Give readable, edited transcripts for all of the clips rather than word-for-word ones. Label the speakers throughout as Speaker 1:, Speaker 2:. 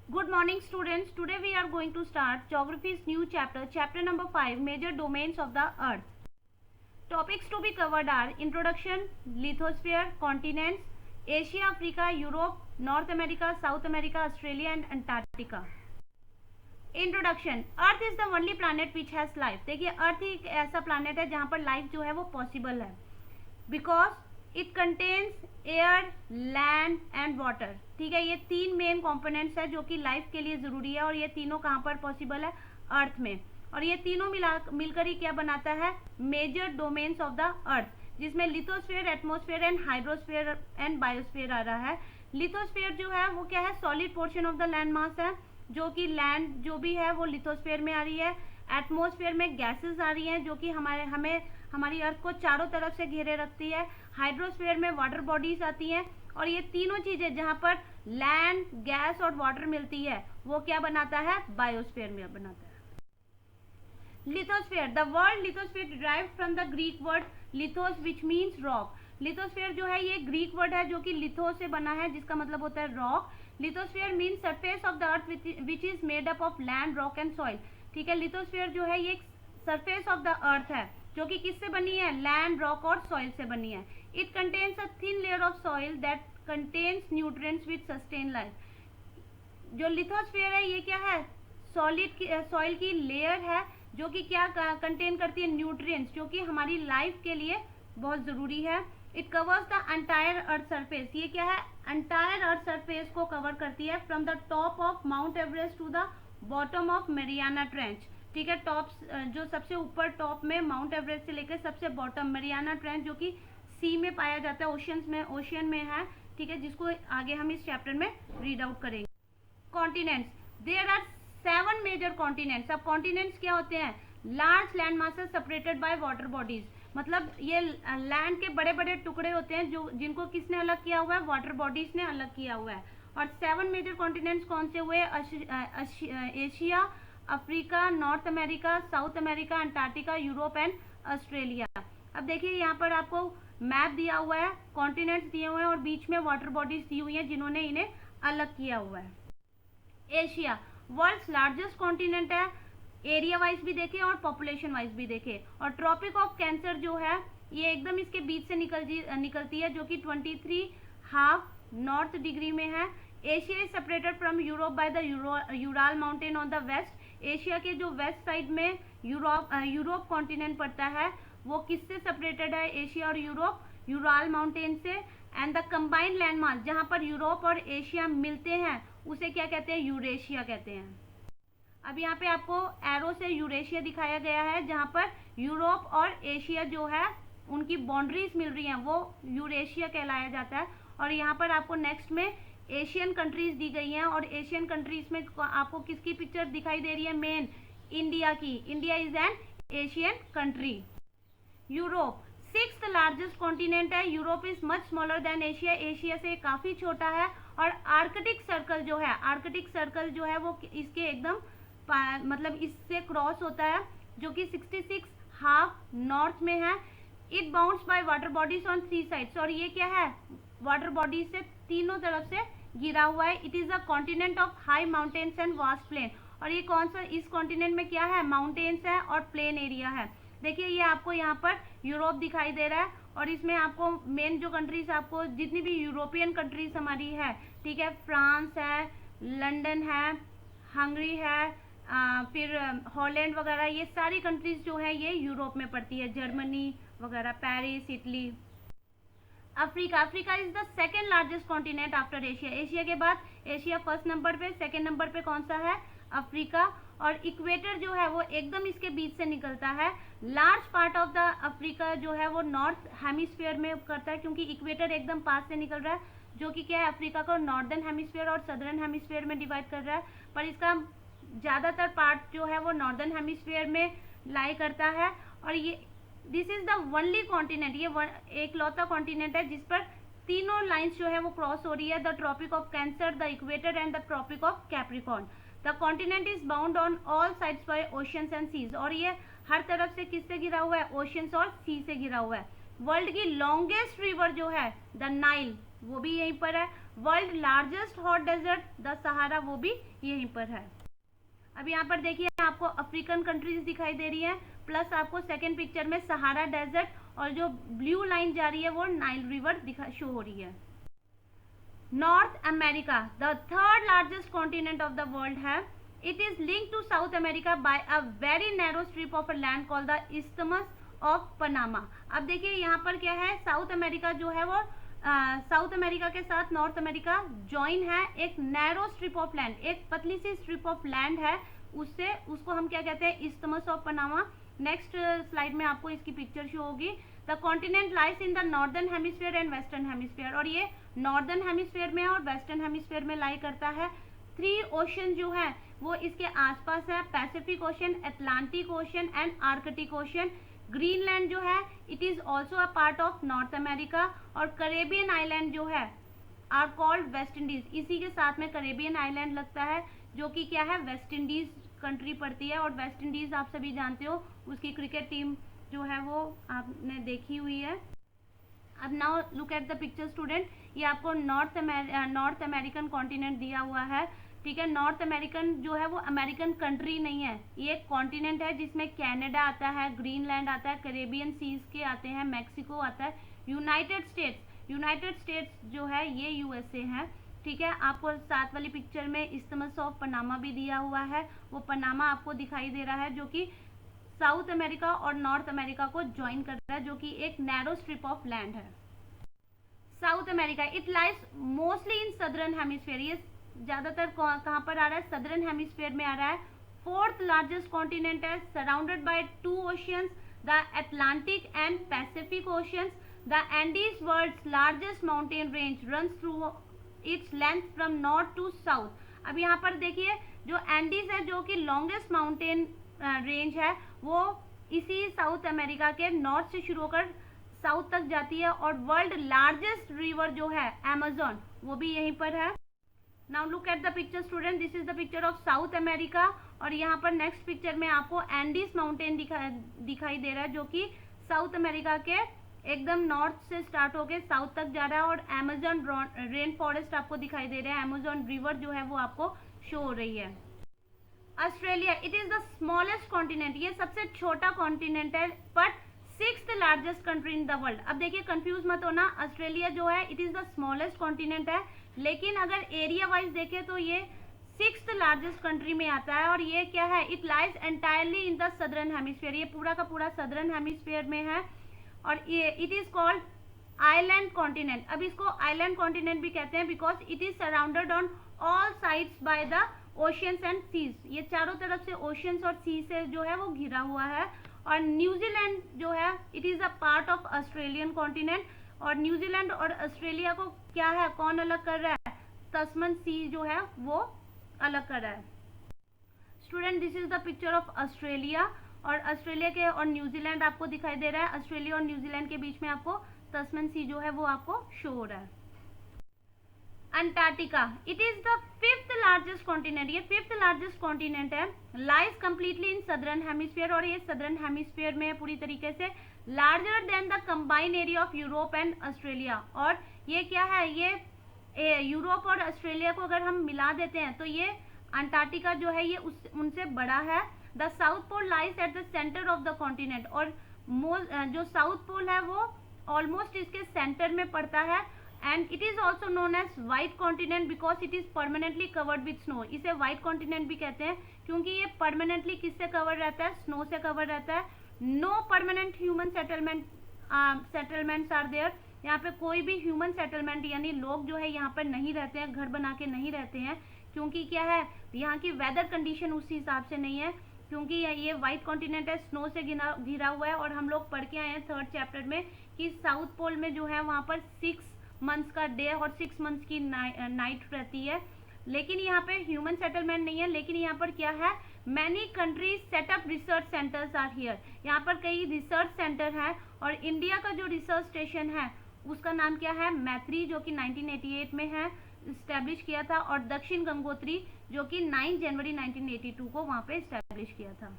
Speaker 1: Good morning students. Today we are going to start geography's new chapter number 5, major domains of the earth. Topics to be covered are introduction, lithosphere, continents, Asia, Africa, Europe, North America, South America, Australia and Antarctica. Introduction. Earth is the only planet which has life. देखिए अर्थ ही एक ऐसा planet है जहां पर life जो है वो possible है, because it contains air, land and water. ठीक है, ये तीन मेन कॉम्पोनेंट्स है जो कि लाइफ के लिए जरूरी है, और ये तीनों कहाँ पर पॉसिबल है? अर्थ में. और ये तीनों मिलकर ही क्या बनाता है? Major domains of the earth, जिसमें lithosphere, atmosphere and hydrosphere and biosphere आ रहा है. लिथोस्फीयर जो है वो क्या है? Solid portion of the land mass है, जो कि लैंड जो भी है वो लिथोस्फीयर में आ रही है. एटमॉस्फेयर में गैसेस आ रही हैं जो कि हमारी अर्थ को चारों तरफ से घेरे रखती है. हाइड्रोस्फीयर में वाटर बॉडीज आती हैं, और ये तीनों चीजें जहां पर लैंड, गैस और वाटर मिलती है वो क्या बनाता है? बायोस्फीयर में बनाता है. Lithosphere. The word lithosphere derived from the Greek word lithos which means rock. Lithosphere जो है ये ग्रीक वर्ड है जो कि लिथो से बना है, जिसका मतलब होता है rock. Lithosphere means surface of the earth which is made up of land, rock and soil. ठीक है, लिथोस्फीयर जो है ये सरफेस ऑफ द अर्थ है जो कि किससे बनी है? लैंड, रॉक और सॉइल से बनी है. It contains a thin layer of soil that contains nutrients which sustain life. जो लिथोस्फीयर है ये क्या है? सॉलिड सॉइल की लेयर है जो कि क्या कंटेन करती है? न्यूट्रिएंट्स, जो कि हमारी लाइफ के लिए बहुत जरूरी है. It covers the entire earth surface. ये क्या है? एंटायर अर्थ सरफेस को कवर करती है, from the top of Mount Everest to the bottom of Mariana Trench. ठीक है, टॉप जो सबसे ऊपर टॉप में माउंट एवरेस्ट से लेकर सबसे बॉटम मैरियाना ट्रेंच, जो कि सी में पाया जाता है, ओशियन में है. ठीक है, जिसको आगे हम इस चैप्टर में रीड आउट करेंगे. Continents. There are 7 major continents. अब कॉन्टिनेंट्स क्या होते हैं? Large land masses separated by water bodies. मतलब ये लैंड के बड़े बड़े टुकड़े होते हैं जो जिनको किसने अलग किया हुआ है? वाटर बॉडीज ने अलग किया हुआ है. और 7 मेजर कॉन्टिनेंट्स कौन से हुए? Asia, Africa, north America, south America, Antarctica, Europe and Australia. अब देखिए यहाँ पर आपको मैप दिया हुआ है, कॉन्टिनेंट्स दिए हुए हैं और बीच में वाटर बॉडीज दी हुई हैं जिन्होंने इन्हें अलग किया हुआ है. एशिया वर्ल्ड्स लार्जेस्ट कॉन्टिनेंट है, एरिया वाइज भी देखे और पॉपुलेशन वाइज भी देखे. और ट्रॉपिक ऑफ कैंसर जो है ये एकदम इसके बीच से निकलती है, जो कि 23½ नॉर्थ डिग्री में है. Asia is separated from Europe by the Ural mountain on the west. Asia के जो वेस्ट साइड में यूरोप कॉन्टिनेंट पड़ता है वो किससे सेपरेटेड है? एशिया और यूरोप यूराल माउंटेन से. And the combined land mass जहां पर यूरोप और एशिया मिलते हैं उसे क्या कहते हैं? यूरेशिया कहते हैं. अब यहाँ पे आपको एरो से यूरेशिया दिखाया गया है, जहां पर यूरोप और एशिया जो है उनकी बाउंड्रीज मिल रही हैं, वो यूरेशिया कहलाया जाता है. और यहाँ पर आपको नेक्स्ट में एशियन कंट्रीज दी गई हैं, और एशियन कंट्रीज में आपको किसकी पिक्चर दिखाई दे रही है? मेन इंडिया की. India is an Asian country. Europe 6th largest continent है. Europe is much smaller than Asia. Asia से काफी छोटा है. और आर्कटिक सर्कल जो है वो इसके एकदम मतलब इससे क्रॉस होता है, जो कि 66½ नॉर्थ में है. It bounds bye water bodies on 3 sides. और ये क्या है? वाटर बॉडीज से तीनों तरफ से घिरा हुआ है. It is a continent of high mountains and vast plain. और ये कौन सा? इस कॉन्टिनेंट में क्या है? माउंटेन्स है और प्लेन एरिया है. देखिए ये आपको यहाँ पर यूरोप दिखाई दे रहा है, और इसमें आपको मेन जो कंट्रीज, आपको जितनी भी यूरोपियन कंट्रीज हमारी है, ठीक है, फ्रांस है, लंदन है, हंगरी है, फिर हॉलैंड वगैरह, ये सारी कंट्रीज जो है ये यूरोप में पड़ती है. जर्मनी वगैरह, Paris, Italy. Africa is the second largest continent after Asia. Asia के बाद एशिया फर्स्ट नंबर पे, सेकेंड नंबर पे कौन सा है? अफ्रीका. और इक्वेटर जो है वो एकदम इसके बीच से निकलता है. Large part of the Africa जो है वो नॉर्थ हेमिस्फीयर में करता है, क्योंकि इक्वेटर एकदम पास से निकल रहा है, जो कि क्या है? अफ्रीका को नॉर्दर्न हेमिस्फीयर और सदर्न हेमिस्फीयर में डिवाइड कर रहा है. पर इसका ज्यादातर पार्ट जो है वो नॉर्दर्न हेमिस्फीयर में लाई करता है. और ये this is the only continent, ये एक लौता कॉन्टिनेंट है जिस पर तीनों लाइंस जो है वो क्रॉस हो रही है. The Tropic of Cancer, the equator and the Tropic of Capricorn. The continent is bound on all sides by oceans and seas. और ये हर तरफ से किससे घिरा हुआ है? ओशियंस और सी से घिरा हुआ है. वर्ल्ड की लॉन्गेस्ट रिवर जो है द नाइल, वो भी यहीं पर है। World largest hot desert the Sahara, वो भी यहीं पर है। अब यहाँ पर देखिए आपको अफ्रीकन कंट्रीज दिखाई दे रही है, प्लस आपको सेकेंड पिक्चर में सहारा डेजर्ट और जो ब्लू लाइन जा रही है वो नाइल रिवर शो हो रही है। North America, the third largest continent of the world है। It is linked to South America by a very narrow strip of a land called the isthmus of Panama. अब देखिए यहाँ पर क्या है, साउथ अमेरिका जो है वो साउथ अमेरिका के साथ नॉर्थ अमेरिका ज्वाइन है एक नैरो स्ट्रिप ऑफ लैंड, एक पतली सी स्ट्रिप ऑफ लैंड है, उससे उसको हम क्या कहते हैं, isthmus of Panama. Next slide में आपको इसकी पिक्चर शो होगी। The continent lies in the northern hemisphere and western hemisphere, और ये नॉर्दर्न हेमिस्फीयर में और वेस्टर्न हेमिस्फीयर में लाई करता है। 3 ओशन जो है वो इसके आसपास है, Pacific ocean, Atlantic ocean and Arctic ocean. Greenland जो है it is also a part of north America, और करेबियन आइलैंड जो है आर कॉल्ड वेस्ट इंडीज, इसी के साथ में करेबियन आइलैंड लगता है जो कि क्या है, वेस्ट इंडीज कंट्री पड़ती है। और वेस्ट इंडीज आप सभी जानते हो, उसकी क्रिकेट टीम जो है वो आपने देखी हुई है। अब now look at the picture student, ये आपको नॉर्थ अमेरिकन कॉन्टिनेंट दिया हुआ है, ठीक है। नॉर्थ अमेरिकन जो है वो अमेरिकन कंट्री नहीं है, ये एक कॉन्टिनेंट है जिसमें कनाडा आता है, ग्रीनलैंड आता है, कैरेबियन सीज के आते हैं, मैक्सिको आता है, यूनाइटेड स्टेट्स जो है ये यूएसए है, ठीक है। आपको साथ वाली पिक्चर में इस्थमस ऑफ पनामा भी दिया हुआ है, वो पनामा आपको दिखाई दे रहा है जो कि साउथ अमेरिका और नॉर्थ अमेरिका को ज्वाइन कर रहा है, जो कि एक नैरो स्ट्रिप ऑफ लैंड है। South America, it lies mostly in southern hemisphere, ये ज्यादातर कहाँ पर आ रहा है, सदर्न हेमिस्फीयर में आ रहा है। 4th लार्जेस्ट कॉन्टिनेंट है, surrounded by 2 oceans, the Atlantic and Pacific oceans. The Andes world's largest mountain range runs through its length from north to south. अब यहाँ पर देखिए जो एंडीज है जो कि लॉन्गेस्ट माउंटेन रेंज है, वो इसी साउथ अमेरिका के नॉर्थ से शुरू होकर साउथ तक जाती है। और वर्ल्ड लार्जेस्ट रिवर जो है अमेज़न, वो भी यहीं पर है। Now look at the picture student, this is the picture of south America, और यहाँ पर नेक्स्ट पिक्चर में आपको एंडीज माउंटेन दिखाई दे रहा है जो कि साउथ अमेरिका के एकदम नॉर्थ से स्टार्ट होके साउथ तक जा रहा है। और अमेज़न रेन फॉरेस्ट आपको दिखाई दे रहा है, अमेज़न रिवर जो है वो आपको शो हो रही है। Australia, it is the smallest continent, ये सबसे छोटा कॉन्टिनेंट है, but 6th largest country in the world. अब देखिए कंफ्यूज मत होना, ऑस्ट्रेलिया जो है it is the smallest continent है, लेकिन अगर एरिया वाइज देखें तो ये 6th लार्जेस्ट कंट्री में आता है। और ये क्या है, it lies entirely in the southern hemisphere, ये पूरा का पूरा सदर्न हेमिस्फीयर में है, और ये it is called island continent. अब इसको आइलैंड कॉन्टिनेंट भी कहते हैं because it is surrounded on all sides by the oceans and seas, ये चारों तरफ से ओशियंस और सी से जो है वो घिरा हुआ है। और न्यूजीलैंड जो है it is a part of Australian continent, और न्यूजीलैंड और ऑस्ट्रेलिया को क्या है, कौन अलग कर रहा है, तस्मन सी जो है वो अलग कर रहा है। Student this is the picture of Australia, और ऑस्ट्रेलिया के और न्यूजीलैंड आपको दिखाई दे रहा है, ऑस्ट्रेलिया और न्यूजीलैंड के बीच में आपको तस्मन सी जो है वो आपको शो हो रहा है। Antarctica, it is the 5th largest continent, ये 5th लार्जेस्ट कॉन्टिनेंट है, lies completely in southern hemisphere, और ये सदर्न हेमिस्फीयर में है पूरी तरीके से, larger than the combined area of Europe and Australia. और ये क्या है, ये यूरोप और ऑस्ट्रेलिया को अगर हम मिला देते हैं तो ये अंटार्कटिका जो है ये उनसे बड़ा है। The South Pole lies at the centre of the continent, और जो साउथ पोल है वो ऑलमोस्ट इसके सेंटर में पड़ता है। And it is also known as white continent because it is permanently covered with snow, इसे व्हाइट कॉन्टिनेंट भी कहते हैं क्योंकि ये परमानेंटली किससे कवर रहता है, स्नो से कवर रहता है। No permanent human settlements are there, यहाँ पे कोई भी ह्यूमन सेटलमेंट यानी लोग जो है यहाँ पर नहीं रहते हैं, घर बना के नहीं रहते हैं, क्योंकि क्या है यहाँ की वेदर कंडीशन उस हिसाब से नहीं है, क्योंकि ये व्हाइट कॉन्टिनेंट है, स्नो से घिरा हुआ है। और हम लोग पढ़ के आए हैं 3rd चैप्टर में कि साउथ पोल में जो है वहाँ पर 6 मंथ्स का डे और 6 मंथ्स की नाइट रहती है, लेकिन यहाँ पे ह्यूमन सेटलमेंट नहीं है। लेकिन यहाँ पर क्या है, many countries set up research centres are here, यहाँ पर कई रिसर्च सेंटर हैं। और इंडिया का जो रिसर्च स्टेशन है उसका नाम क्या है, मैत्री, जो कि 1988 में है इस्टेब्लिश किया था, और दक्षिण गंगोत्री जो कि 9 जनवरी 1982 को वहाँ पे इस्टेब्लिश किया था।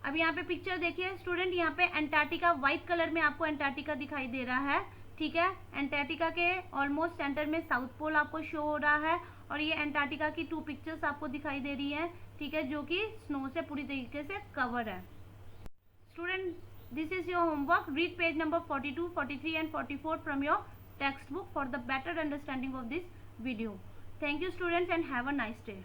Speaker 1: अब यहाँ पे पिक्चर देखिए स्टूडेंट, यहाँ पे अंटार्कटिका व्हाइट कलर में आपको अंटार्कटिका दिखाई दे रहा है, ठीक है। एंटार्क्टिका के ऑलमोस्ट सेंटर में साउथ पोल आपको शो हो रहा है और ये एंटार्क्टिका की 2 पिक्चर्स आपको दिखाई दे रही हैं, ठीक है, जो कि स्नो से पूरी तरीके से कवर है। Student, this is your homework. Read page number 42, 43 and 44 from your textbook for the better understanding of this video. Thank you students and have a nice day.